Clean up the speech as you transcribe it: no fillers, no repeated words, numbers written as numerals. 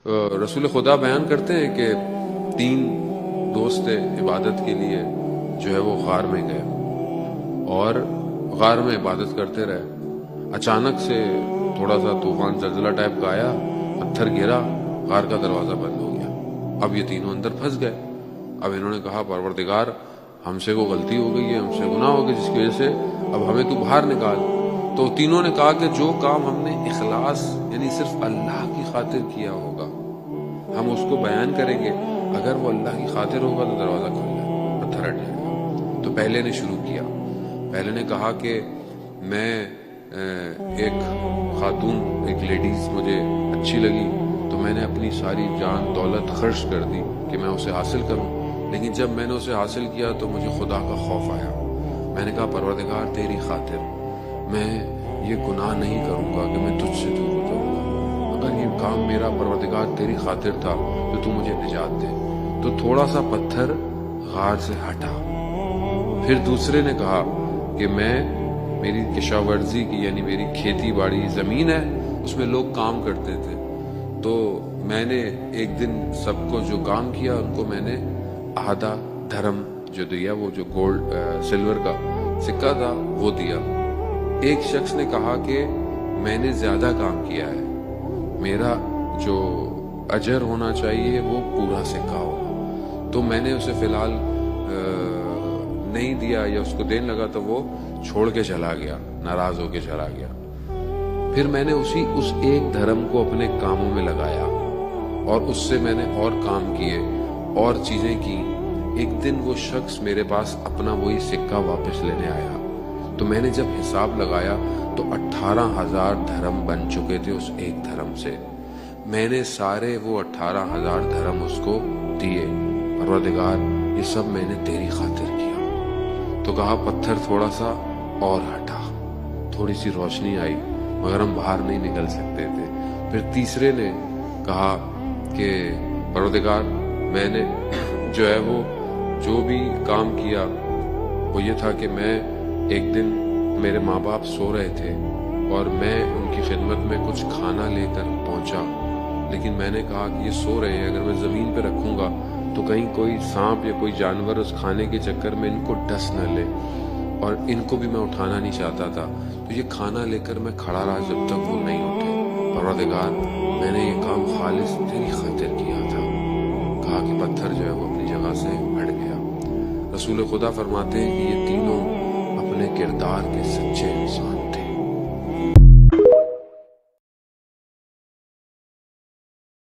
رسول خدا بیان کرتے ہیں کہ 3 دوست عبادت کے لیے جو ہے وہ غار میں گئے اور غار میں عبادت کرتے رہے. اچانک سے تھوڑا سا طوفان زلزلہ ٹائپ کا آیا، پتھر گرا، غار کا دروازہ بند ہو گیا. اب یہ تینوں اندر پھنس گئے. اب انہوں نے کہا پروردگار ہم سے کوئی غلطی ہو گئی ہے، ہم سے گناہ ہو گیا جس کی وجہ سے اب ہمیں تو باہر نکال. تو تینوں نے کہا کہ جو کام ہم نے اخلاص یعنی صرف اللہ کی خاطر کیا ہوگا ہم اس کو بیان کریں گے، اگر وہ اللہ کی خاطر ہوگا تو دروازہ کھل جائے، پتھر ہٹ جائے گا. تو پہلے نے شروع کیا. پہلے نے کہا کہ میں ایک خاتون، ایک لیڈیز مجھے اچھی لگی تو میں نے اپنی ساری جان دولت خرچ کر دی کہ میں اسے حاصل کروں. لیکن جب میں نے اسے حاصل کیا تو مجھے خدا کا خوف آیا. میں نے کہا پروردگار تیری خاطر میں یہ گناہ نہیں کروں گا کہ میں تجھ سے دور ہو جاؤں گا. اگر یہ کام میرا پروردگار تیری خاطر تھا تو مجھے نجات دے. تو تھوڑا سا پتھر غار سے ہٹا. پھر دوسرے نے کہا کہ میری کشاورزی کی یعنی میری کھیتی باڑی زمین ہے، اس میں لوگ کام کرتے تھے، تو میں نے ایک دن سب کو جو کام کیا ان کو میں نے آدھا دھرم جو دیا، وہ جو گولڈ سلور کا سکہ تھا وہ دیا. ایک شخص نے کہا کہ میں نے زیادہ کام کیا ہے، میرا جو اجر ہونا چاہیے وہ پورا سکہ ہوگا. تو میں نے اسے فی الحال نہیں دیا یا اس کو دینے لگا تو وہ چھوڑ کے چلا گیا، ناراض ہو کے چلا گیا. پھر میں نے اس ایک دھرم کو اپنے کاموں میں لگایا اور اس سے میں نے اور کام کیے اور چیزیں کی. ایک دن وہ شخص میرے پاس اپنا وہی سکہ واپس لینے آیا تو میں نے جب حساب لگایا تو 18,000 دھرم بن چکے تھے اس ایک دھرم سے. میں نے سارے وہ 18,000 دھرم اس کو دیے. پروردگار یہ سب میں نے تیری خاطر کیا. تو کہا پتھر تھوڑا سا اور ہٹا، تھوڑی سی روشنی آئی مگر ہم باہر نہیں نکل سکتے تھے. پھر تیسرے نے کہا کہ پروردگار میں نے جو ہے وہ جو بھی کام کیا وہ یہ تھا کہ میں ایک دن میرے ماں باپ سو رہے تھے اور میں ان کی خدمت میں کچھ کھانا لے کر پہنچا، لیکن میں نے کہا کہ یہ سو رہے ہیں، اگر میں زمین پہ رکھوں گا تو کہیں کوئی سانپ یا کوئی جانور اس کھانے کے چکر میں ان کو ڈس نہ لے، اور ان کو بھی میں اٹھانا نہیں چاہتا تھا. تو یہ کھانا لے کر میں کھڑا رہا جب تک وہ نہیں اٹھے. پروردگار میں نے یہ کام خالص تیری خاطر کیا تھا. کہا کہ پتھر جو ہے وہ اپنی جگہ سے ہٹ گیا. رسول خدا فرماتے ہیں کہ یہ تینوں اپنے کردار کے سچے انسان